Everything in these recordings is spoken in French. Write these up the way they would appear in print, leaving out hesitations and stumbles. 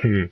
Hmm.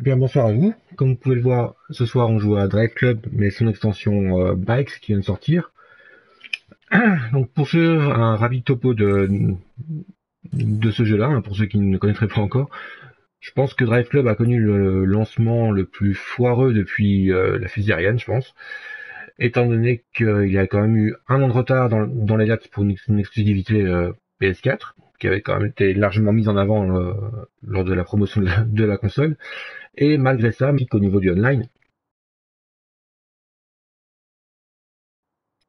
Bien, bonsoir à vous. Comme vous pouvez le voir, ce soir on joue à Drive Club, mais son extension Bikes qui vient de sortir. Donc pour ceux, un rapide topo de ce jeu-là, hein, pour ceux qui ne le connaîtraient pas encore, je pense que Drive Club a connu le lancement le plus foireux depuis la fusée Ariane, je pense, étant donné qu'il y a quand même eu un an de retard dans les dates pour une exclusivité PS4, qui avait quand même été largement mise en avant lors de la promotion de la console, et malgré ça, au niveau du online,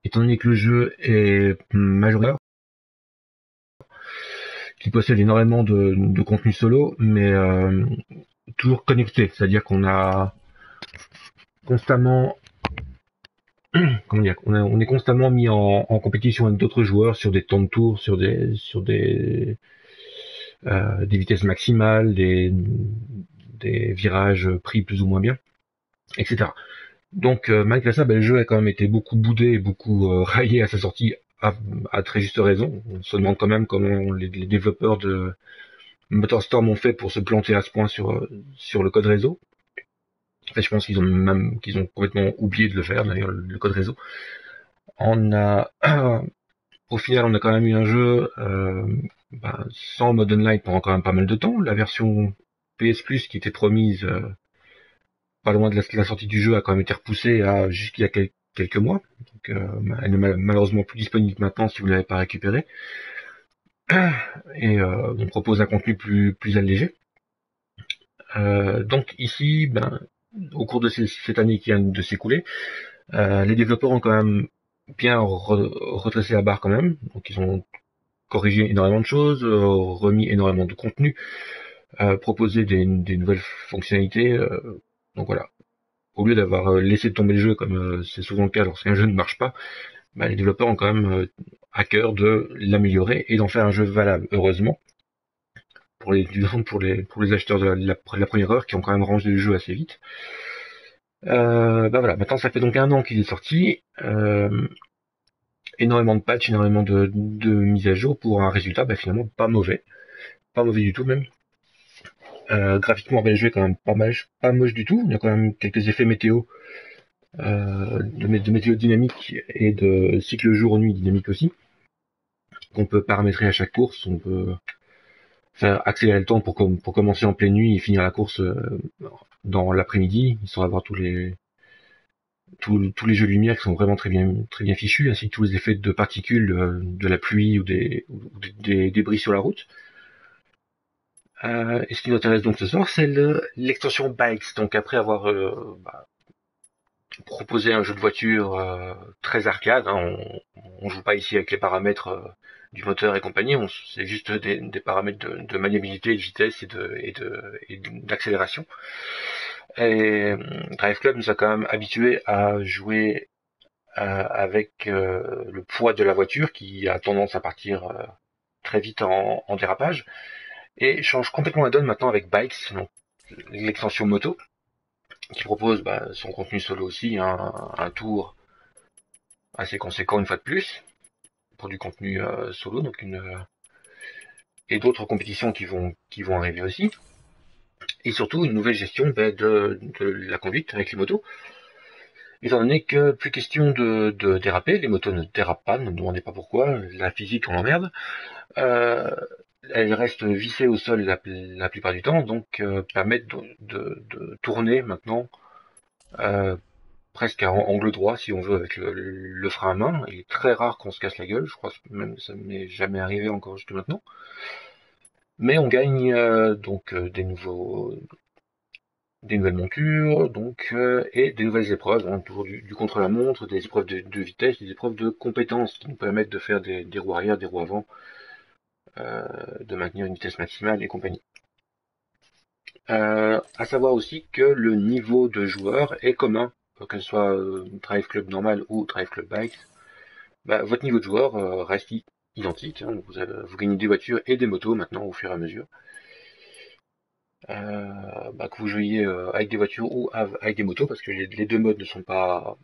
étant donné que le jeu est majoritaire, qui possède énormément de contenu solo, mais toujours connecté, c'est-à-dire qu'on a constamment, comment dire, on est constamment mis en compétition avec d'autres joueurs sur des temps de tour, sur des vitesses maximales, des virages pris plus ou moins bien, etc. Donc malgré ça, le jeu a quand même été beaucoup boudé et beaucoup raillé à sa sortie à très juste raison. On se demande quand même comment les développeurs de MotorStorm ont fait pour se planter à ce point sur le code réseau. En fait, je pense qu'ils ont complètement oublié de le faire, d'ailleurs, le code réseau. On a, au final, on a quand même eu un jeu sans mode online pendant quand même pas mal de temps. La version PS Plus qui était promise pas loin de la sortie du jeu a quand même été repoussée à jusqu'il y a quelques mois. Donc, elle est malheureusement plus disponible maintenant si vous ne l'avez pas récupérée. Et on propose un contenu plus allégé. Donc ici, au cours de cette année qui vient de s'écouler, les développeurs ont quand même bien redressé la barre quand même. Donc ils ont corrigé énormément de choses, remis énormément de contenu, proposé des nouvelles fonctionnalités. Donc voilà. Au lieu d'avoir laissé tomber le jeu comme c'est souvent le cas lorsqu'un jeu ne marche pas, les développeurs ont quand même à cœur de l'améliorer et d'en faire un jeu valable. Heureusement pour les acheteurs de la première heure qui ont quand même rangé le jeu assez vite. Voilà, maintenant ça fait donc un an qu'il est sorti, énormément de patchs, énormément de mises à jour pour un résultat finalement pas mauvais du tout même. Graphiquement, le jeu est quand même pas moche du tout. Il y a quand même quelques effets météo, de météo dynamique et de cycle jour-nuit dynamique aussi, qu'on peut paramétrer à chaque course. On peut faire accélérer le temps pour commencer en pleine nuit et finir la course dans l'après-midi, histoire d'avoir tous les jeux de lumière qui sont vraiment très bien fichus, ainsi que tous les effets de particules de la pluie ou des débris sur la route. Et ce qui nous intéresse donc ce soir, c'est l'extension Bikes. Donc après avoir proposé un jeu de voiture très arcade, hein, on joue pas ici avec les paramètres du moteur et compagnie, c'est juste des paramètres de maniabilité, de vitesse et d'accélération. Et Drive Club nous a quand même habitués à jouer avec le poids de la voiture qui a tendance à partir très vite en dérapage et change complètement la donne maintenant avec Bikes, donc l'extension moto, qui propose son contenu solo aussi, un tour assez conséquent une fois de plus pour du contenu solo, donc et d'autres compétitions qui vont arriver aussi, et surtout une nouvelle gestion de la conduite avec les motos. Étant donné que plus question de déraper, les motos ne dérapent pas, ne me demandez pas pourquoi, la physique on l'emmerde. Euh, Elles restent vissées au sol la plupart du temps, donc permettent de tourner maintenant euh, presque à angle droit si on veut avec le frein à main. Il est très rare qu'on se casse la gueule, je crois que même ça ne m'est jamais arrivé encore jusque maintenant. Mais on gagne donc des nouvelles montures, donc et des nouvelles épreuves, hein, toujours du contre-la-montre, des épreuves de vitesse, des épreuves de compétences qui nous permettent de faire des roues arrière, des roues avant, de maintenir une vitesse maximale et compagnie. À savoir aussi que le niveau de joueur est commun, que ce soit Drive Club normal ou Drive Club Bikes. Votre niveau de joueur reste identique, hein. Vous gagnez des voitures et des motos maintenant au fur et à mesure. Que vous jouiez avec des voitures ou avec des motos, parce que les deux modes ne sont pas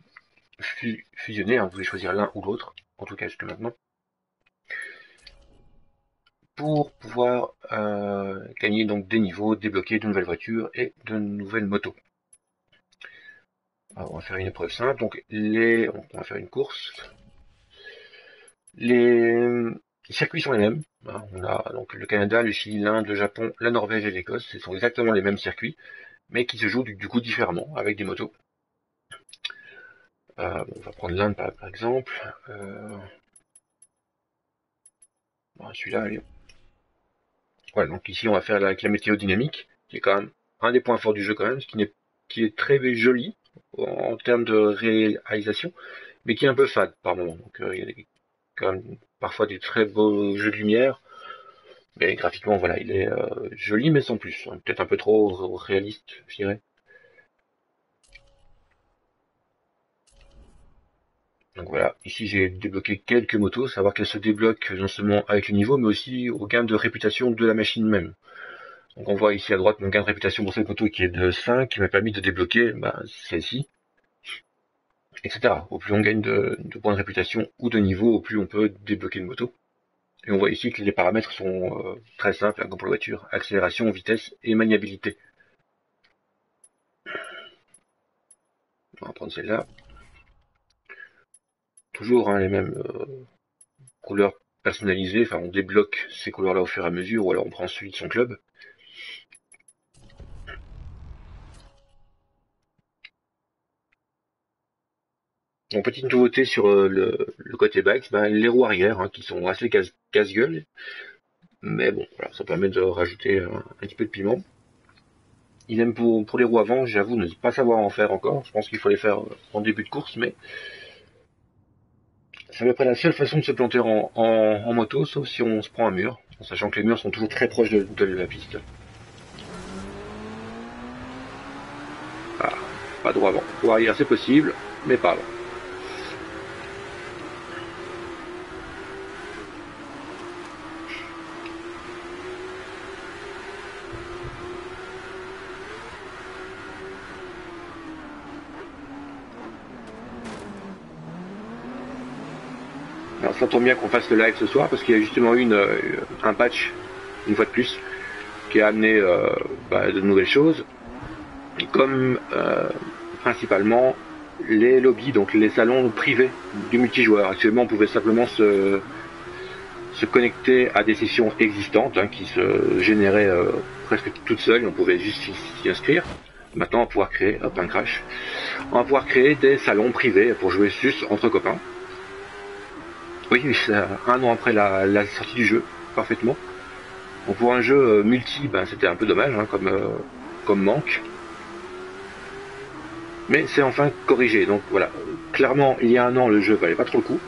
fusionnés, hein. Vous pouvez choisir l'un ou l'autre, en tout cas jusque maintenant. pour pouvoir gagner donc des niveaux, débloquer de nouvelles voitures et de nouvelles motos. Alors, on va faire une épreuve simple, donc on va faire une course. Les circuits sont les mêmes. On a donc le Canada, le Chili, l'Inde, le Japon, la Norvège et l'Écosse. Ce sont exactement les mêmes circuits, mais qui se jouent du coup différemment avec des motos. On va prendre l'Inde par exemple. Celui-là, allez. Voilà, donc ici on va faire avec la météo dynamique, qui est quand même un des points forts du jeu quand même, qui est très joli en termes de réalisation, mais qui est un peu fade par moment. Donc il y a quand même parfois des très beaux jeux de lumière, mais graphiquement voilà, il est joli mais sans plus. Peut-être un peu trop réaliste, je dirais. Donc voilà, ici j'ai débloqué quelques motos, savoir qu'elles se débloquent non seulement avec le niveau, mais aussi au gain de réputation de la machine même. Donc on voit ici à droite mon gain de réputation pour cette moto qui est de 5, qui m'a permis de débloquer celle-ci, etc. Au plus on gagne de points de réputation ou de niveau, au plus on peut débloquer une moto. Et on voit ici que les paramètres sont très simples, comme pour la voiture. Accélération, vitesse et maniabilité. On va prendre celle-là. Toujours les mêmes couleurs personnalisées. Enfin, on débloque ces couleurs-là au fur et à mesure, ou alors on prend celui de son club. Donc, petite nouveauté sur le côté bikes, les roues arrière, qui sont assez casse-gueule. Mais bon, voilà, ça permet de rajouter un petit peu de piment. Idem pour les roues avant, j'avoue ne pas savoir en faire encore. Je pense qu'il faut les faire en début de course, mais c'est à peu près la seule façon de se planter en moto, sauf si on se prend un mur, en sachant que les murs sont toujours très proches de la piste. Ah, pas droit avant. Pour arrière c'est possible, mais pas avant. Alors ça tombe bien qu'on fasse le live ce soir, parce qu'il y a justement eu un patch, une fois de plus, qui a amené de nouvelles choses, comme principalement les lobbies, donc les salons privés du multijoueur. Actuellement, on pouvait simplement se connecter à des sessions existantes qui se généraient presque toutes seules, et on pouvait juste s'y inscrire. Maintenant, on va pouvoir créer, hop, un crash, on va pouvoir créer des salons privés pour jouer juste entre copains. Oui, un an après la sortie du jeu, parfaitement. Donc pour un jeu multi, c'était un peu dommage comme manque. Mais c'est enfin corrigé. Donc voilà, clairement, il y a un an, le jeu valait pas trop le coup.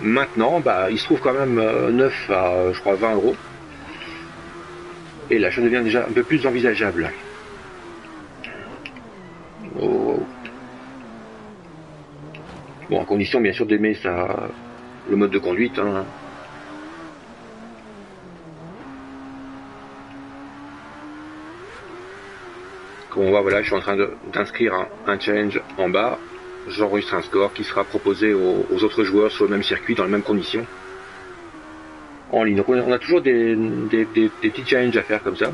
Maintenant, il se trouve quand même neuf à, je crois, 20 euros. Et l'achat devient déjà un peu plus envisageable. Oh. Bon, à condition bien sûr d'aimer le mode de conduite. Comme on voit, voilà, je suis en train d'inscrire un challenge en bas. J'enregistre un score qui sera proposé aux autres joueurs sur le même circuit, dans les mêmes conditions, en ligne. Donc on a toujours des petits challenges à faire comme ça.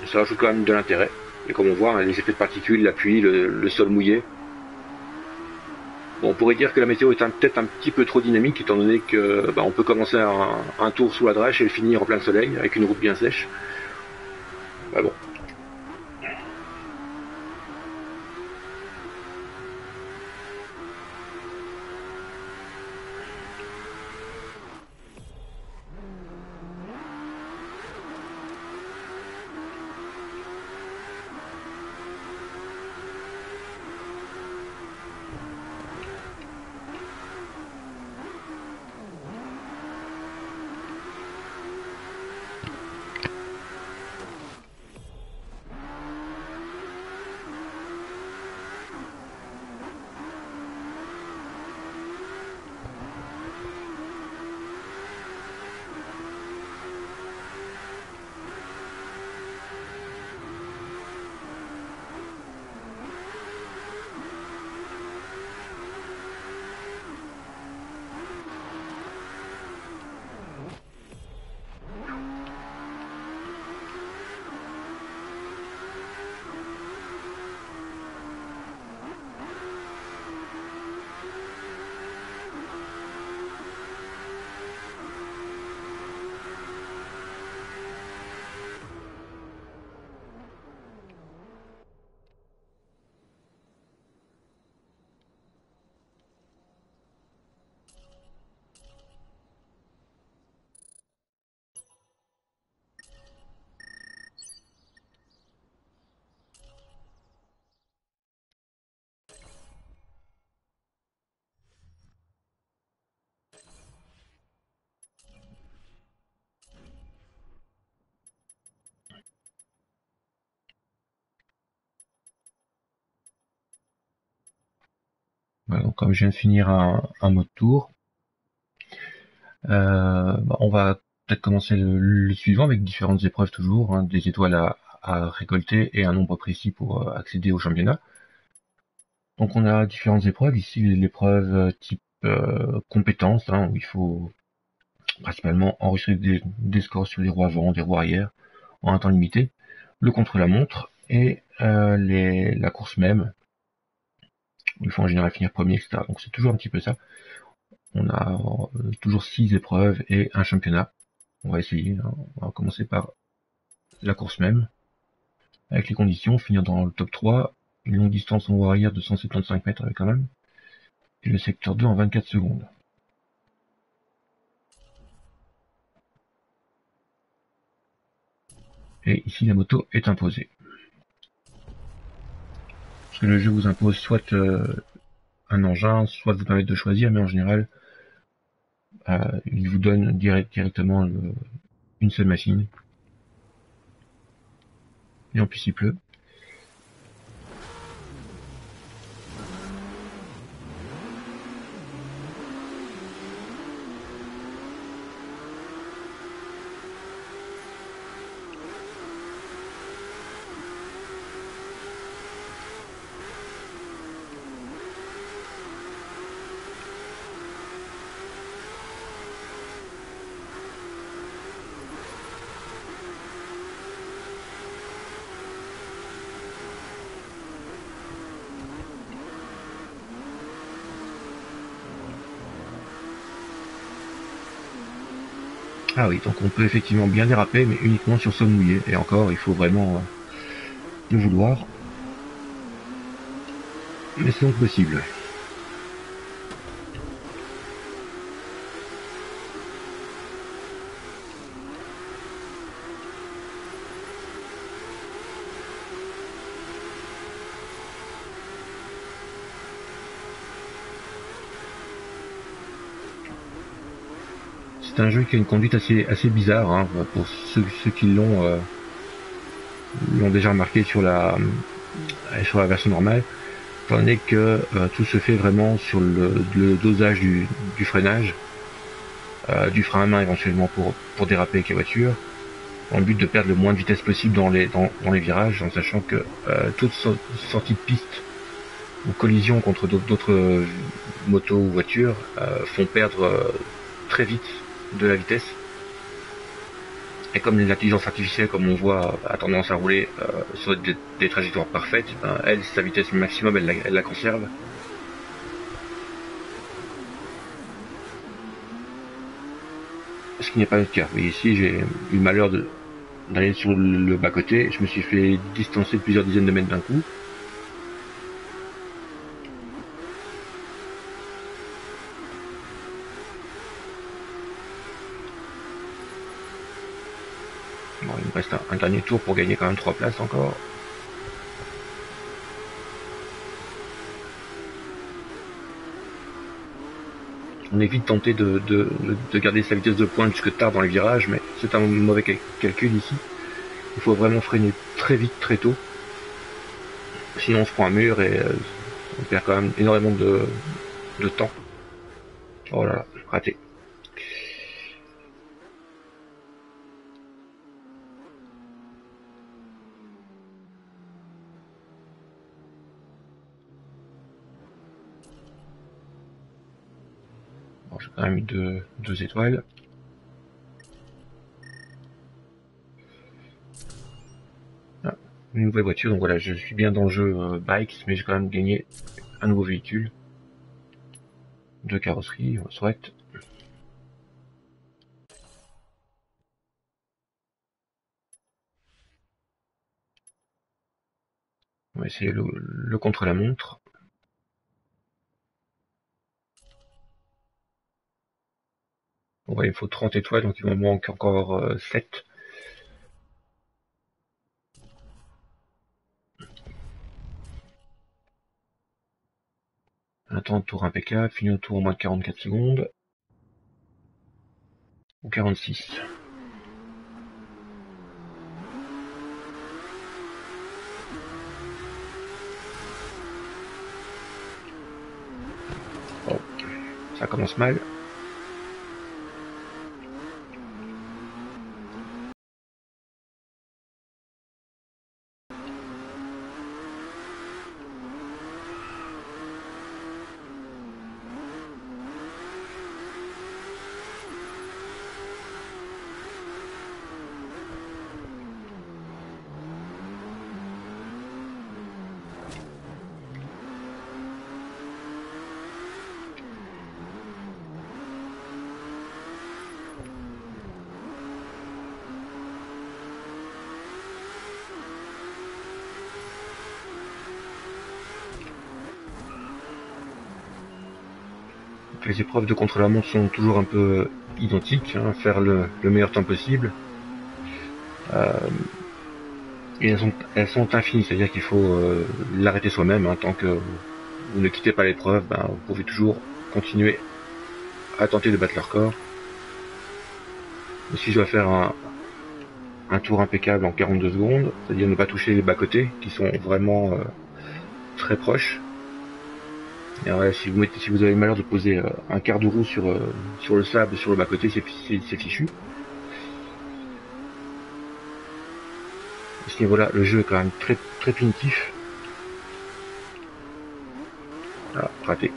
Ça rajoute quand même de l'intérêt. Et comme on voit, les effets de particules, la pluie, le sol mouillé. Bon, on pourrait dire que la météo est peut-être un petit peu trop dynamique, étant donné que on peut commencer un tour sous la drèche et le finir en plein soleil, avec une route bien sèche. Bon. Voilà, donc comme je viens de finir un mode tour, on va peut-être commencer le suivant avec différentes épreuves toujours, hein, des étoiles à récolter et un nombre précis pour accéder au championnat. Donc on a différentes épreuves, ici l'épreuve type compétences, hein, où il faut principalement enregistrer des scores sur les roues avant, des roues arrière, en un temps limité, le contre-la-montre et la course même, où il faut en général finir premier, etc. Donc c'est toujours un petit peu ça. On a toujours 6 épreuves et un championnat. On va essayer, hein. On va commencer par la course même, avec les conditions, finir dans le top 3, une longue distance en roue arrière de 175 mètres quand même, et le secteur 2 en 24 secondes. Et ici la moto est imposée. Parce que le jeu vous impose soit un engin, soit vous permet de choisir, mais en général, il vous donne directement une seule machine. Et en plus il pleut. Ah oui, donc on peut effectivement bien déraper, mais uniquement sur sol mouillé. Et encore, il faut vraiment le vouloir. Mais c'est donc possible. C'est un jeu qui a une conduite assez bizarre, hein, pour ceux qui l'ont déjà remarqué sur la version normale, étant donné que tout se fait vraiment sur le dosage du freinage, du frein à main éventuellement pour déraper avec la voiture, dans le but de perdre le moins de vitesse possible dans les virages, en sachant que toute sortie de piste ou collision contre d'autres motos ou voitures font perdre très vite de la vitesse. Et comme l'intelligence artificielle, comme on voit, a tendance à rouler sur des trajectoires parfaites, ben, elle, sa vitesse maximum, elle la conserve. Ce qui n'est pas le cas. Oui, ici, j'ai eu le malheur d'aller sur le bas-côté. Je me suis fait distancer de plusieurs dizaines de mètres d'un coup. Bon, il me reste un dernier tour pour gagner quand même 3 places encore. On est vite tenté de garder sa vitesse de pointe jusque tard dans les virages, mais c'est un mauvais calcul ici. Il faut vraiment freiner très vite, très tôt. Sinon on se prend un mur et on perd quand même énormément de temps. Oh là là, raté. Bon, j'ai quand même eu deux étoiles. Ah, une nouvelle voiture, donc voilà, je suis bien dans le jeu Bikes, mais j'ai quand même gagné un nouveau véhicule. 2 carrosseries, on le souhaite. On va essayer le contre-la-montre. Bon, ouais, il me faut 30 étoiles, donc il m'en manque encore 7. Un temps de tour impeccable, fini au tour en moins de 44 secondes. Ou 46. Ça commence mal. Les épreuves de contre-la-montre sont toujours un peu identiques, hein, faire le meilleur temps possible. Et elles sont infinies, c'est-à-dire qu'il faut l'arrêter soi-même, hein, tant que vous ne quittez pas l'épreuve, ben, vous pouvez toujours continuer à tenter de battre leur corps. Et si je dois faire un tour impeccable en 42 secondes, c'est-à-dire ne pas toucher les bas-côtés qui sont vraiment très proches. Et ouais, si vous avez le malheur de poser un quart de roue sur le sable, sur le bas-côté, c'est fichu. À ce niveau-là, le jeu est quand même très, très punitif. Ah, raté.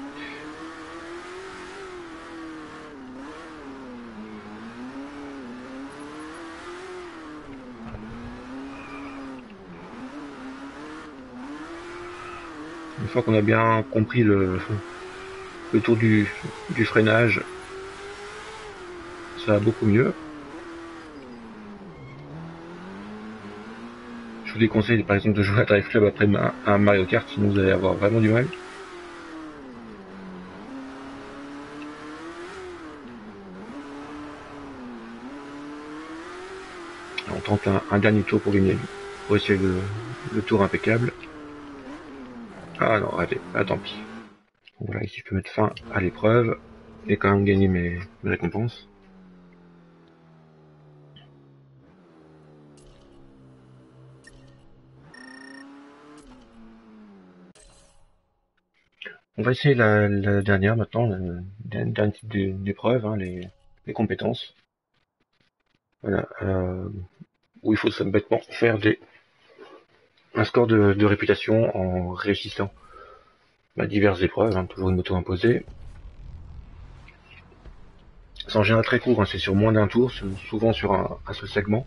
Une fois qu'on a bien compris le tour du freinage, ça va beaucoup mieux. Je vous déconseille par exemple de jouer à Drive Club après un Mario Kart, sinon vous allez avoir vraiment du mal. On tente un dernier tour pour gagner, pour essayer le tour impeccable. Ah non, raté. Ah tant pis. Donc voilà, ici je peux mettre fin à l'épreuve et quand même gagner mes récompenses. On va essayer la dernière maintenant, le dernier type d'épreuve, hein, les compétences. Voilà, où il faut bêtement faire un score de réputation en réussissant diverses épreuves, hein, toujours une moto imposée. C'est en général très court, hein, c'est sur moins d'un tour, souvent sur un seul segment.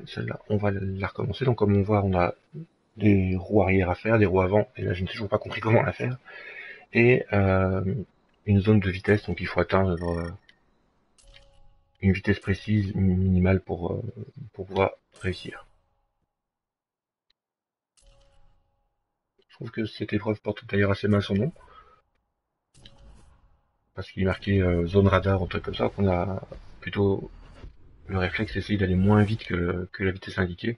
Celle-là, on va la recommencer. Donc comme on voit, on a des roues arrière à faire, des roues avant, et là je n'ai toujours pas compris comment la faire. Et une zone de vitesse, donc il faut atteindre une vitesse précise minimale pour pouvoir réussir. Je trouve que cette épreuve porte d'ailleurs assez mal son nom, parce qu'il est marqué zone radar ou un truc comme ça, qu'on a plutôt le réflexe d'essayer d'aller moins vite que la vitesse indiquée,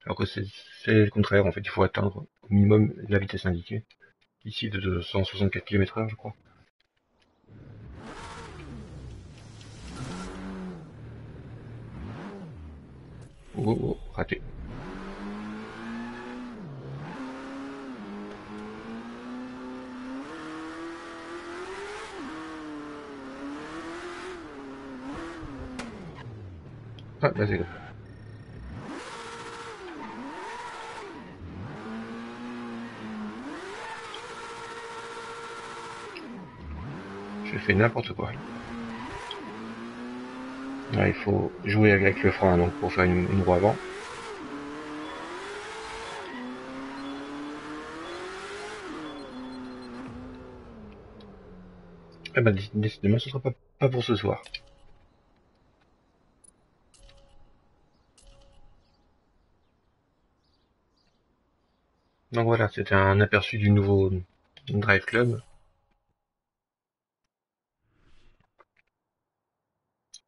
alors que c'est le contraire, en fait, il faut atteindre au minimum la vitesse indiquée, ici de 264 km/h je crois. Oh, oh, raté. Ah, là c'est je fais n'importe quoi. Là, il faut jouer avec le frein donc pour faire une roue avant. Eh ben, décidément, ce sera pas pour ce soir. Donc voilà, c'était un aperçu du nouveau Drive Club.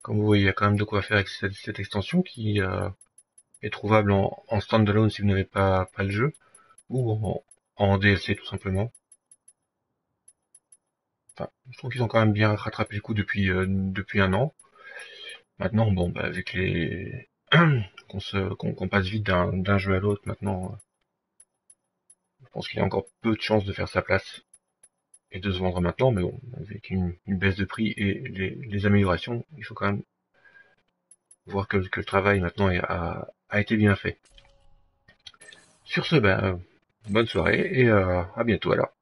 Comme vous voyez, il y a quand même de quoi faire avec cette extension qui est trouvable en standalone si vous n'avez pas le jeu, ou en DLC tout simplement. Enfin, je trouve qu'ils ont quand même bien rattrapé le coup depuis un an. Maintenant, bon, bah, avec les qu'on passe vite d'un jeu à l'autre, maintenant, je pense qu'il y a encore peu de chances de faire sa place et de se vendre maintenant, mais bon, avec une baisse de prix et les améliorations, il faut quand même voir que le travail maintenant a été bien fait. Sur ce, ben, bonne soirée et à bientôt alors.